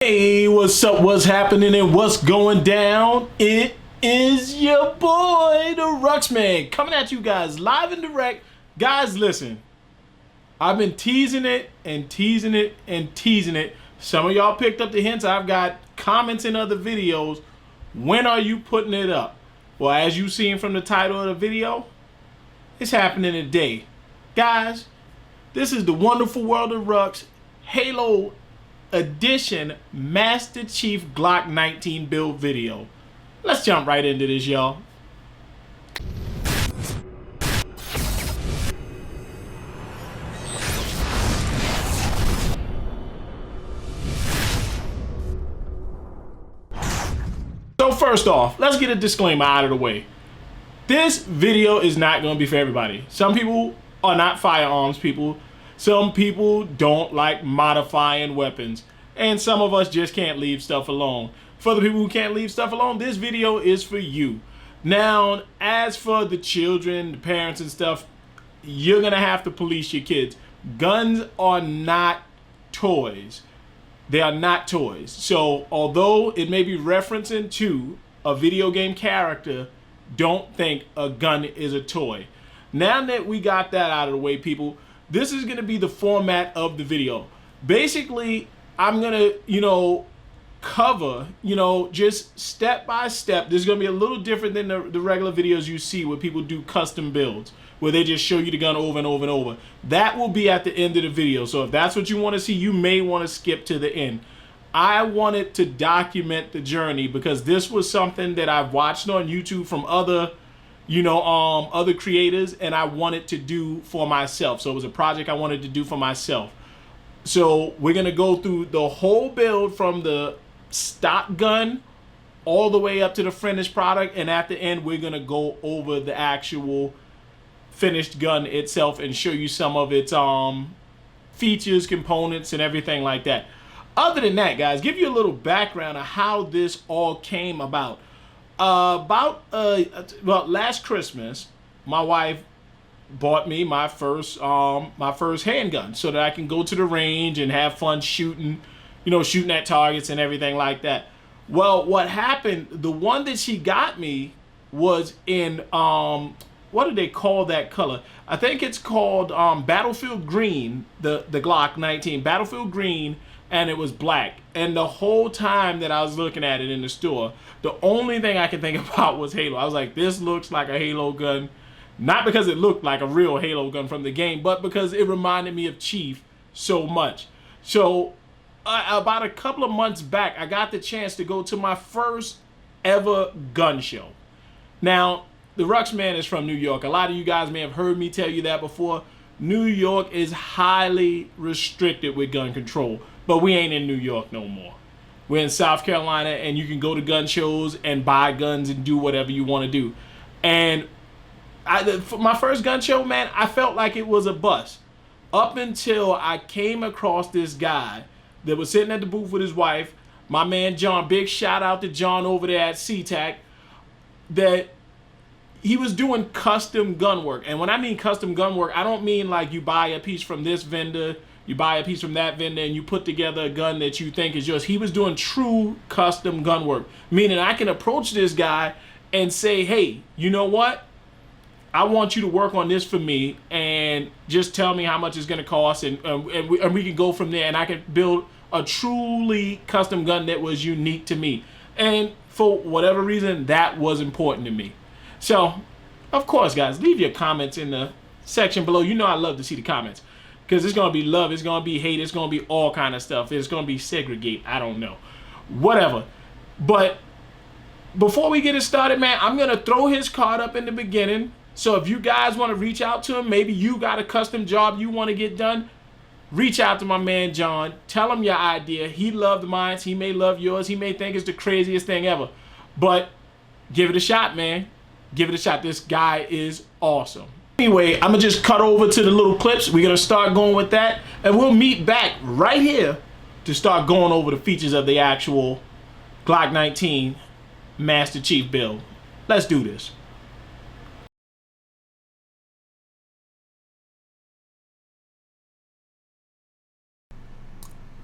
Hey, what's up, what's happening, and what's going down? It is your boy, the Ruxman, coming at you guys live and direct. Guys, listen, I've been teasing it and teasing it and teasing it. Some of y'all picked up the hints. I've got comments in other videos. When are you putting it up? Well, as you seen from the title of the video, it's happening today. Guys, this is the wonderful world of Rux Halo Edition Master Chief Glock 19 build video. Let's jump right into this, y'all. So first off, let's get a disclaimer out of the way. This video is not going to be for everybody. Some people are not firearms people. Some people don't like modifying weapons, and some of us just can't leave stuff alone. For the people who can't leave stuff alone, this video is for you. Now, as for the children, the parents and stuff, you're gonna have to police your kids. Guns are not toys. They are not toys. So although it may be referencing to a video game character, don't think a gun is a toy. Now that we got that out of the way, people, this is going to be the format of the video. Basically, I'm going to, cover, just step by step. This is going to be a little different than the regular videos you see where people do custom builds, where they just show you the gun over and over and over. That will be at the end of the video. So if that's what you want to see, you may want to skip to the end. I wanted to document the journey because this was something that I've watched on YouTube from other other creators, and I wanted to do for myself. So it was a project I wanted to do for myself. So we're gonna go through the whole build from the stock gun all the way up to the finished product, and at the end we're gonna go over the actual finished gun itself and show you some of its features, components, and everything like that. Other than that, guys, give you a little background of how this all came about. Last Christmas, my wife bought me my first handgun so that I can go to the range and have fun shooting, shooting at targets and everything like that. Well, what happened, the one that she got me was in, what do they call that color? I think it's called Battlefield Green, the Glock 19, Battlefield Green, and it was black. And the whole time that I was looking at it in the store, the only thing I could think about was Halo. I was like, this looks like a Halo gun. Not because it looked like a real Halo gun from the game, but because it reminded me of Chief so much. So about a couple of months back, I got the chance to go to my first ever gun show. Now, the Ruxman is from New York. A lot of you guys may have heard me tell you that before. New York is highly restricted with gun control, but we ain't in New York no more. We're in South Carolina, and you can go to gun shows and buy guns and do whatever you want to do. And for my first gun show, man, I felt like it was a bust up until I came across this guy that was sitting at the booth with his wife, my man John. Big shout out to John over there at SeaTac. That he was doing custom gun work. And when I mean custom gun work, I don't mean like you buy a piece from this vendor, you buy a piece from that vendor, and you put together a gun that you think is yours. He was doing true custom gun work, meaning I can approach this guy and say, hey, you know what? I want you to work on this for me, and just tell me how much it's going to cost, and we can go from there, and I can build a truly custom gun that was unique to me. And for whatever reason, that was important to me. So, of course, guys, leave your comments in the section below. You know I love to see the comments, because it's going to be love, it's going to be hate, it's going to be all kind of stuff. It's going to be segregate, I don't know. Whatever. But before we get it started, man, I'm going to throw his card up in the beginning. So if you guys want to reach out to him, maybe you got a custom job you want to get done, reach out to my man John. Tell him your idea. He loved mine. He may love yours. He may think it's the craziest thing ever. But give it a shot, man. Give it a shot. This guy is awesome. Anyway, I'm going to just cut over to the little clips. We're going to start going with that. And we'll meet back right here to start going over the features of the actual Glock 19 Master Chief build. Let's do this.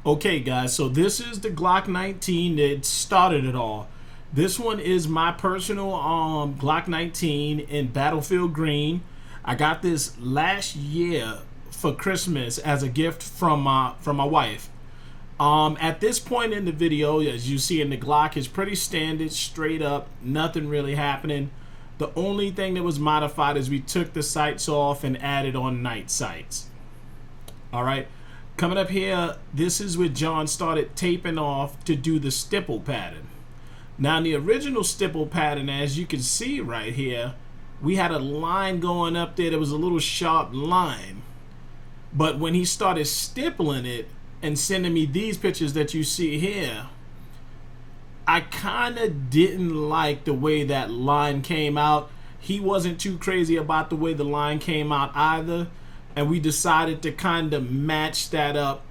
Okay, guys, so this is the Glock 19 that started it all. This one is my personal Glock 19 in Battlefield Green. I got this last year for Christmas as a gift from my wife. At this point in the video, as you see in the Glock, is pretty standard, straight up, nothing really happening. The only thing that was modified is we took the sights off and added on night sights. All right. Coming up here, this is where John started taping off to do the stipple pattern. Now, in the original stipple pattern, as you can see right here, we had a line going up there that was a little sharp line. But when he started stippling it and sending me these pictures that you see here, I kind of didn't like the way that line came out. He wasn't too crazy about the way the line came out either. And we decided to kind of match that up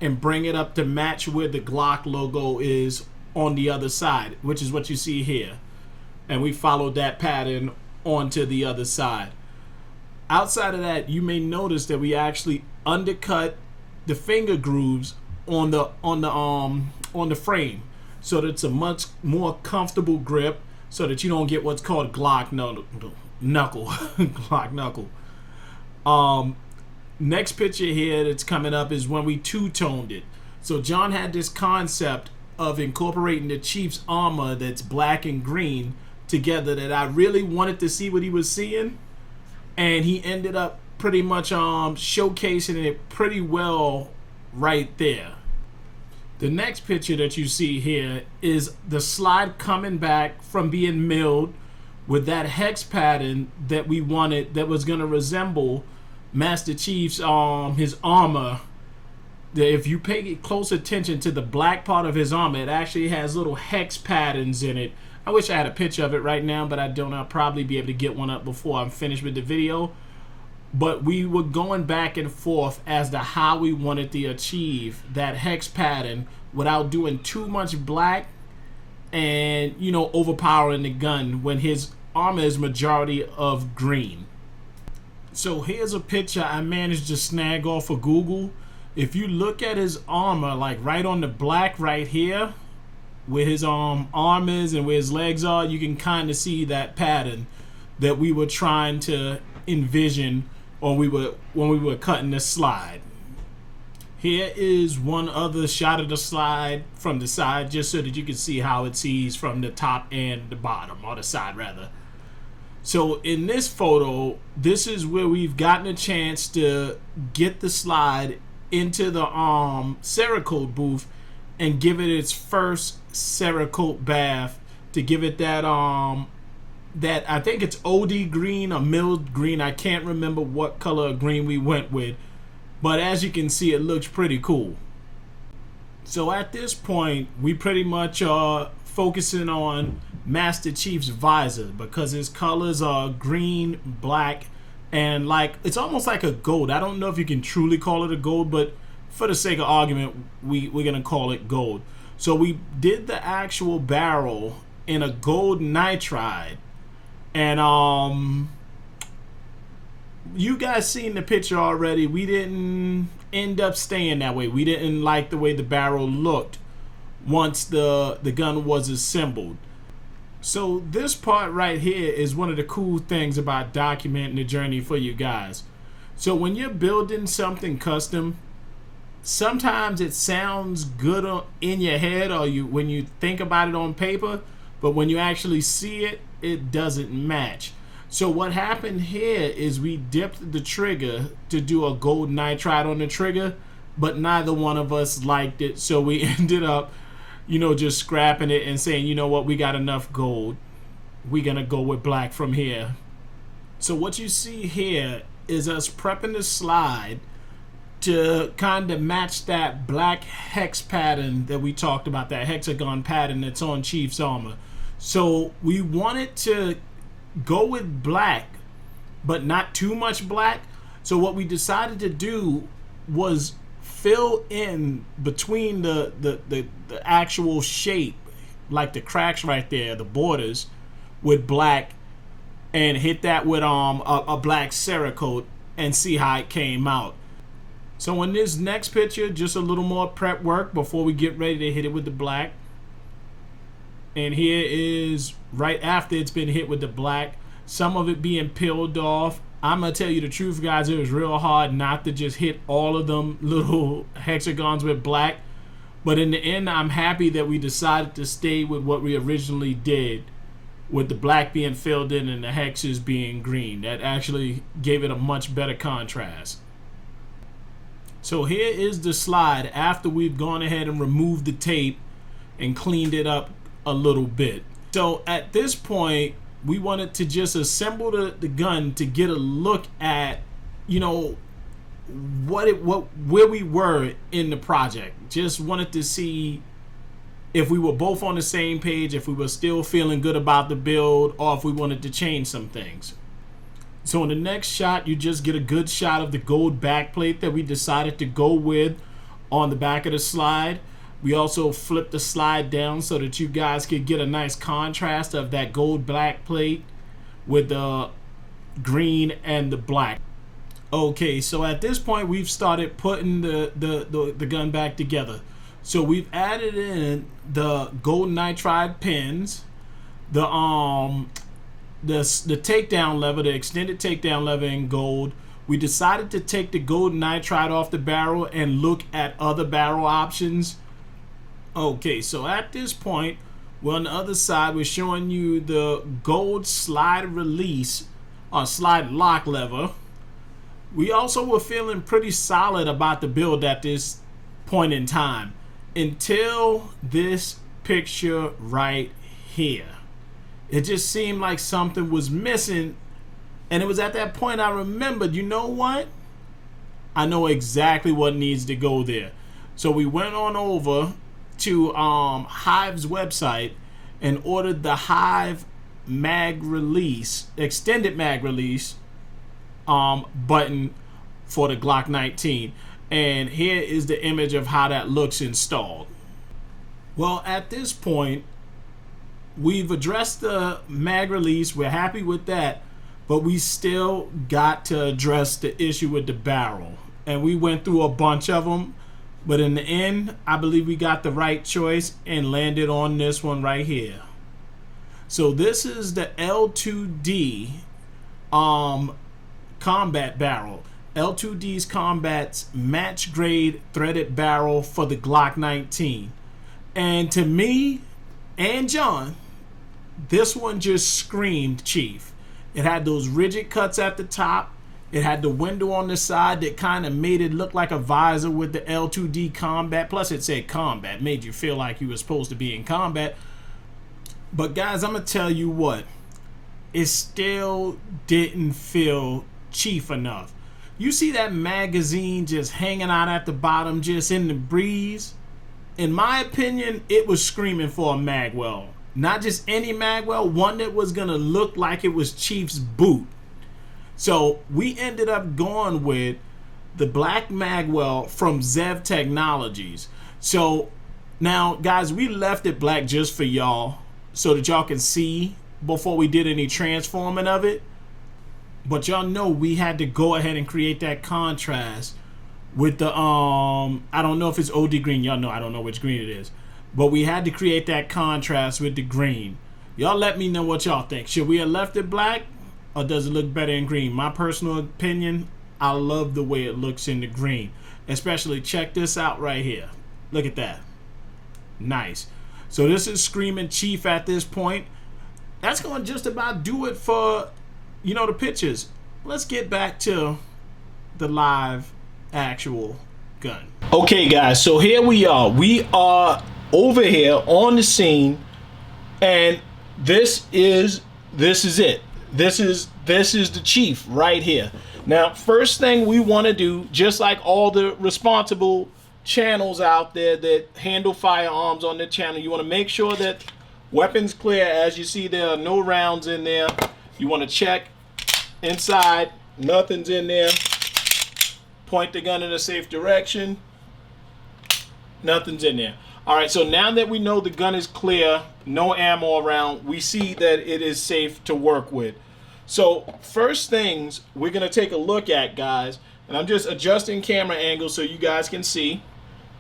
and bring it up to match where the Glock logo is on the other side, which is what you see here. And we followed that pattern onto the other side. Outside of that, you may notice that we actually undercut the finger grooves on the frame, so that it's a much more comfortable grip, so that you don't get what's called Glock knuckle. Glock knuckle. Next picture here that's coming up is when we two-toned it. So John had this concept of incorporating the Chief's armor that's black and green together that I really wanted to see what he was seeing, and he ended up pretty much showcasing it pretty well right there. The next picture that you see here is the slide coming back from being milled with that hex pattern that we wanted, that was going to resemble Master Chief's his armor. If you pay close attention to the black part of his armor, it actually has little hex patterns in it. I wish I had a picture of it right now, but I don't. I'll probably be able to get one up before I'm finished with the video. But we were going back and forth as to how we wanted to achieve that hex pattern without doing too much black and, you know, overpowering the gun when his armor is majority of green. So here's a picture I managed to snag off of Google. If you look at his armor, like right on the black right here, where his arm is and where his legs are, you can kind of see that pattern that we were trying to envision, or when we were cutting the slide. Here is one other shot of the slide from the side, just so that you can see how it sees from the top and the bottom, or the side rather. So in this photo, this is where we've gotten a chance to get the slide into the Cerakote booth and give it its first Cerakote bath, to give it that that, I think it's OD green or milled green. I can't remember what color of green we went with, but as you can see, it looks pretty cool. So at this point, we pretty much are focusing on Master Chief's visor, because his colors are green, black, and like it's almost like a gold. I don't know if you can truly call it a gold, but for the sake of argument, we're gonna call it gold. So we did the actual barrel in a gold nitride, and you guys seen the picture already. We didn't end up staying that way. We didn't like the way the barrel looked once the gun was assembled. So this part right here is one of the cool things about documenting the journey for you guys. So when you're building something custom, sometimes it sounds good in your head, or when you think about it on paper, but when you actually see it, it doesn't match. So what happened here is we dipped the trigger to do a gold nitride on the trigger, but neither one of us liked it, so we ended up, you know, just scrapping it and saying, you know what, we got enough gold, we're gonna go with black from here. So what you see here is us prepping the slide to kind of match that black hex pattern that we talked about, that hexagon pattern that's on Chief's armor. So we wanted to go with black, but not too much black. So what we decided to do was fill in between the actual shape, like the cracks right there, the borders, with black, and hit that with a black Cerakote and see how it came out. So in this next picture, just a little more prep work before we get ready to hit it with the black. And here is right after it's been hit with the black, some of it being peeled off. I'm gonna tell you the truth, guys, it was real hard not to just hit all of them little hexagons with black. But in the end, I'm happy that we decided to stay with what we originally did, with the black being filled in and the hexes being green. That actually gave it a much better contrast. So here is the slide after we've gone ahead and removed the tape and cleaned it up a little bit. So at this point, we wanted to just assemble the gun to get a look at, you know, where we were in the project. Just wanted to see if we were both on the same page, if we were still feeling good about the build, or if we wanted to change some things. So in the next shot, you just get a good shot of the gold backplate that we decided to go with on the back of the slide. We also flipped the slide down so that you guys could get a nice contrast of that gold backplate with the green and the black. Okay, so at this point we've started putting the gun back together. So we've added in the gold nitride pins, the takedown lever, the extended takedown lever in gold. We decided to take the gold nitride off the barrel and look at other barrel options. Okay, so at this point, we're on the other side. We're showing you the gold slide release or slide lock lever. We also were feeling pretty solid about the build at this point in time until this picture right here. It just seemed like something was missing, and it was at that point I remembered, you know what? I know exactly what needs to go there. So we went on over to Hive's website and ordered the Hive mag release, extended mag release button for the Glock 19. And here is the image of how that looks installed. Well, at this point, we've addressed the mag release. We're happy with that, but we still got to address the issue with the barrel. And we went through a bunch of them, but in the end, I believe we got the right choice and landed on this one right here. So this is the L2D combat barrel. L2D's Combat's match grade threaded barrel for the Glock 19. And to me and John, this one just screamed Chief. It had those rigid cuts at the top. It had the window on the side that kind of made it look like a visor with the L2D Combat. Plus it said combat, made you feel like you were supposed to be in combat. But guys, I'm going to tell you what, it still didn't feel Chief enough. You see that magazine just hanging out at the bottom, just in the breeze? In my opinion, it was screaming for a magwell. Not just any magwell, one that was going to look like it was Chief's boot. So we ended up going with the black magwell from Zev Technologies. So now, guys, we left it black just for y'all so that y'all can see before we did any transforming of it. But y'all know we had to go ahead and create that contrast with the I don't know if it's OD green. Y'all know I don't know which green it is, but we had to create that contrast with the green. Y'all let me know what y'all think. Should we have left it black, or does it look better in green? My personal opinion, I love the way it looks in the green. Especially, check this out right here. Look at that. Nice. So this is screaming Chief at this point. That's going to just about do it for, you know, the pictures. Let's get back to the live actual gun. Okay, guys, so here we are. We are over here on the scene, and this is it. This is the Chief right here. Now, first thing we want to do, just like all the responsible channels out there that handle firearms on the channel, you want to make sure that weapons clear. As you see, there are no rounds in there. You want to check inside, nothing's in there. Point the gun in a safe direction, nothing's in there. All right, so now that we know the gun is clear, no ammo around, we see that it is safe to work with. So first things we're gonna take a look at, guys, and I'm just adjusting camera angle so you guys can see,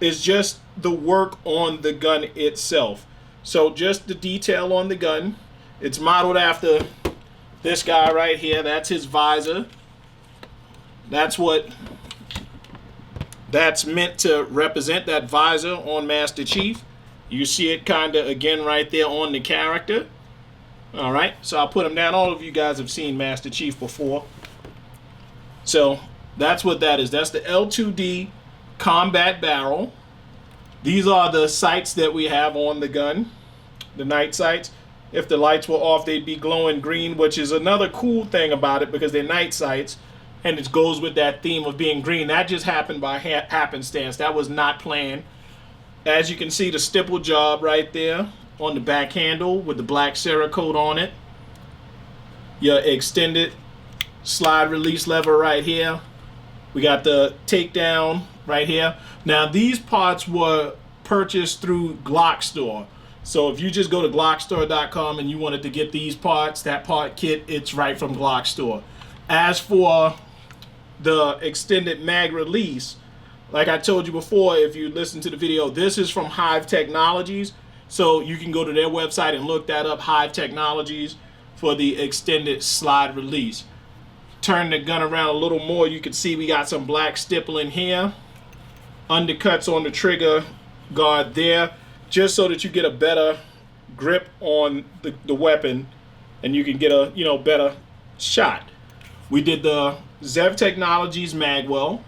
is just the work on the gun itself. So just the detail on the gun. It's modeled after this guy right here. That's his visor. That's what that's meant to represent, that visor on Master Chief. You see it kind of again right there on the character. All right, so I'll put him down. All of you guys have seen Master Chief before. So that's what that is. That's the L2D combat barrel. These are the sights that we have on the gun, the night sights. If the lights were off, they'd be glowing green, which is another cool thing about it because they're night sights, and it goes with that theme of being green. That just happened by happenstance. That was not planned. As you can see, the stipple job right there on the back handle with the black Cerakote on it. Your extended slide release lever right here. We got the takedown right here. Now these parts were purchased through Glock Store. So if you just go to glockstore.com and you wanted to get these parts, that part kit, it's right from Glock Store. As for the extended mag release, like I told you before, if you listen to the video, this is from Hive Technologies. So you can go to their website and look that up, Hive Technologies, for the extended slide release. Turn the gun around a little more, you can see we got some black stipple in here. Undercuts on the trigger guard there, just so that you get a better grip on the weapon and you can get a better shot. We did the Zev Technologies magwell.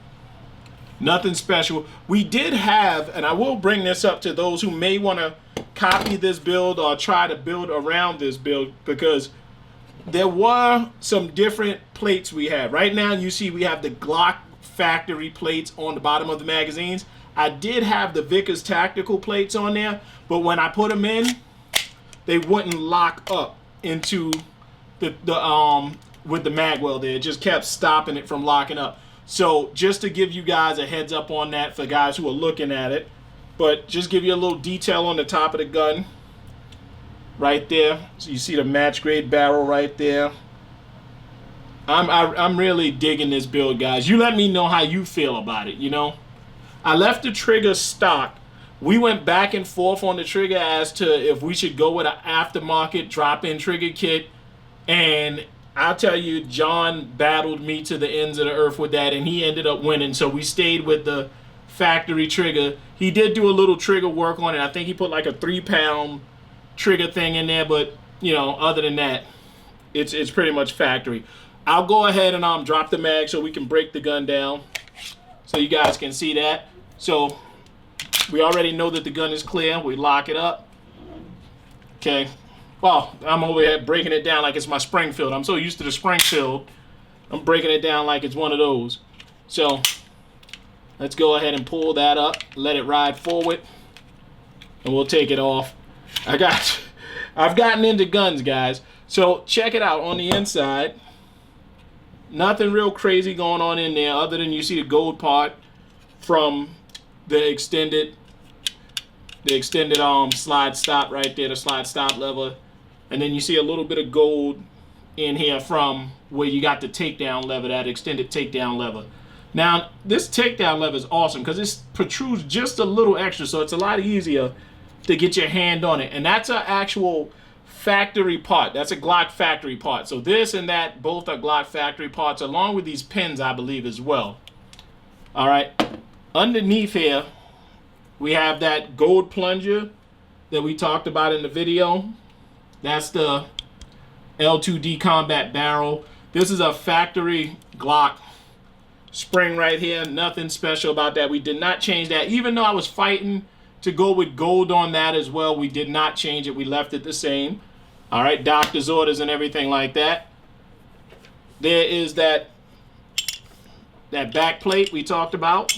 Nothing special. We did have, and I will bring this up to those who may want to copy this build or try to build around this build, because there were some different plates we had. Right now you see we have the Glock factory plates on the bottom of the magazines. I did have the Vickers tactical plates on there, but when I put them in, they wouldn't lock up into the with the magwell there. It just kept stopping it from locking up. So just to give you guys a heads up on that for guys who are looking at it, but just give you a little detail on the top of the gun right there. So you see the match grade barrel right there. I'm really digging this build, guys. You let me know how you feel about it. I left the trigger stock. We went back and forth on the trigger as to if we should go with an aftermarket drop-in trigger kit, and I'll tell you, John battled me to the ends of the earth with that, and he ended up winning. So we stayed with the factory trigger. He did do a little trigger work on it. I think he put like a 3-pound trigger thing in there, but other than that, it's pretty much factory. I'll go ahead and drop the mag so we can break the gun down so you guys can see that. So we already know that the gun is clear. We lock it up. Okay. Well, I'm over here breaking it down like it's my Springfield. I'm so used to the Springfield, I'm breaking it down like it's one of those. So let's go ahead and pull that up, let it ride forward, and we'll take it off. I've gotten into guns, guys. So check it out on the inside. Nothing real crazy going on in there other than you see the gold part from the extended slide stop right there, the slide stop lever. And then you see a little bit of gold in here from where you got the takedown lever, that extended takedown lever. Now, this takedown lever is awesome because it protrudes just a little extra, so it's a lot easier to get your hand on it. And that's an actual factory part. That's a Glock factory part. So this and that both are Glock factory parts, along with these pins, I believe, as well. All right. Underneath here, we have that gold plunger that we talked about in the video. That's the L2D combat barrel. This is a factory Glock spring right here. Nothing special about that. We did not change that. Even though I was fighting to go with gold on that as well, we did not change it. We left it the same. All right, doctor's orders and everything like that. There is that back plate we talked about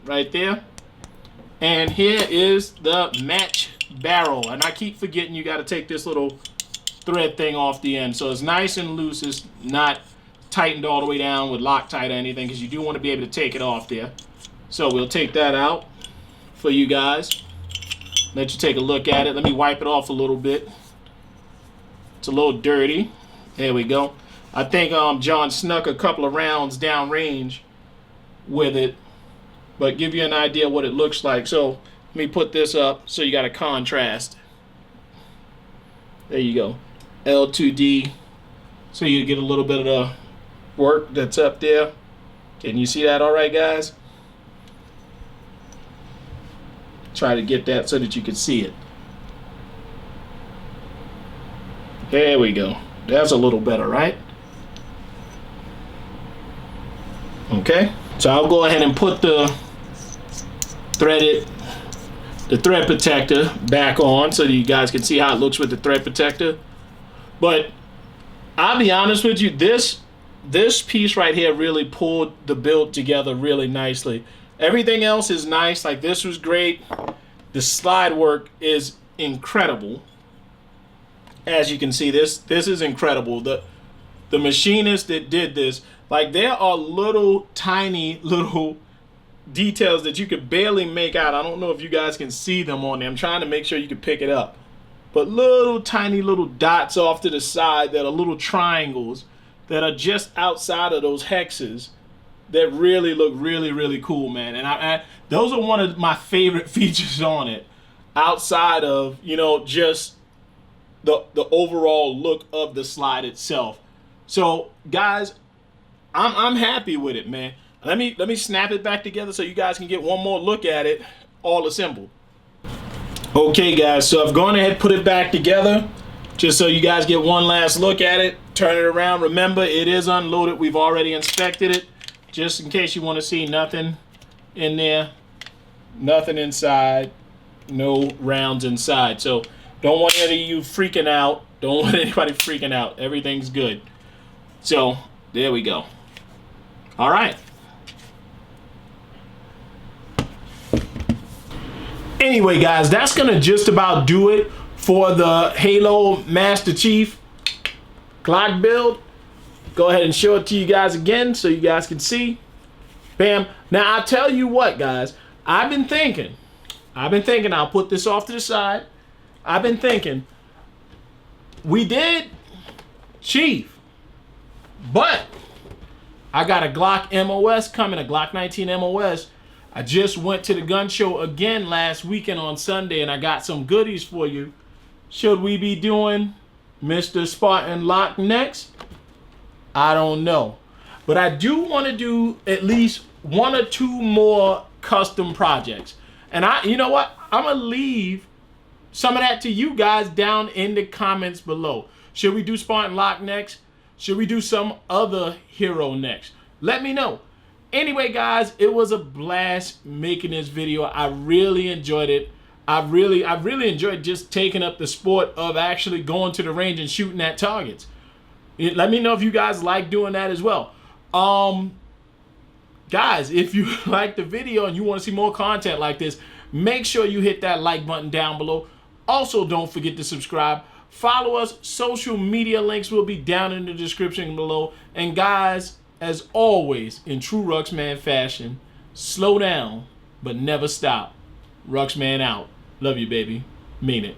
right there. And here is the match barrel. And I keep forgetting you got to take this little thread thing off the end. So it's nice and loose. It's not tightened all the way down with Loctite or anything, because you do want to be able to take it off there. So we'll take that out for you guys. Let you take a look at it. Let me wipe it off a little bit. It's a little dirty. There we go. I think John snuck a couple of rounds down range with it, but give you an idea what it looks like. So let me put this up so you got a contrast. There you go, L2D, so you get a little bit of the work that's up there. Can you see that all right, guys? Try to get that so that you can see it. There we go. That's a little better, right? Okay, so I'll go ahead and put the thread protector back on so that you guys can see how it looks with the thread protector. But I'll be honest with you, this piece right here really pulled the build together really nicely. Everything else is nice, like this was great. The slide work is incredible. As you can see, this is incredible. The machinist that did this, like there are little tiny little details that you could barely make out. I don't know if you guys can see them on there. I'm trying to make sure you can pick it up. But little tiny little dots off to the side that are little triangles that are just outside of those hexes that really look really cool, man. And those are one of my favorite features on it, outside of, you know, just the overall look of the slide itself. So guys, I'm happy with it, man. Let me snap it back together so you guys can get one more look at it all assembled. Okay guys, so I've gone ahead and put it back together just so you guys get one last look at it. Turn it around. Remember, it is unloaded. We've already inspected it, just in case you want to see nothing in there, nothing inside, no rounds inside. So don't want any of you freaking out. Don't want anybody freaking out. Everything's good. So there we go. All right. Anyway, guys, that's gonna just about do it for the Halo Master Chief Glock build. Go ahead and show it to you guys again so you guys can see. Bam. Now I'll tell you what, guys, I've been thinking, I'll put this off to the side. I've been thinking, we did Chief, but I got a Glock MOS coming, a Glock 19 MOS. I just went to the gun show again last weekend on Sunday, and I got some goodies for you. Should we be doing Mr. Spartan Lock next? I don't know. But I do want to do at least one or two more custom projects. And you know what? I'm going to leave some of that to you guys down in the comments below. Should we do Spartan Lock next? Should we do some other hero next? Let me know. Anyway, guys, it was a blast making this video. I really enjoyed it. I really enjoyed just taking up the sport of actually going to the range and shooting at targets. Let me know if you guys like doing that as well. Guys, if you like the video and you want to see more content like this, make sure you hit that like button down below. Also, don't forget to subscribe. Follow us. Social media links will be down in the description below. And guys, as always, in true Ruxman fashion, slow down, but never stop. Ruxman out. Love you, baby. Mean it.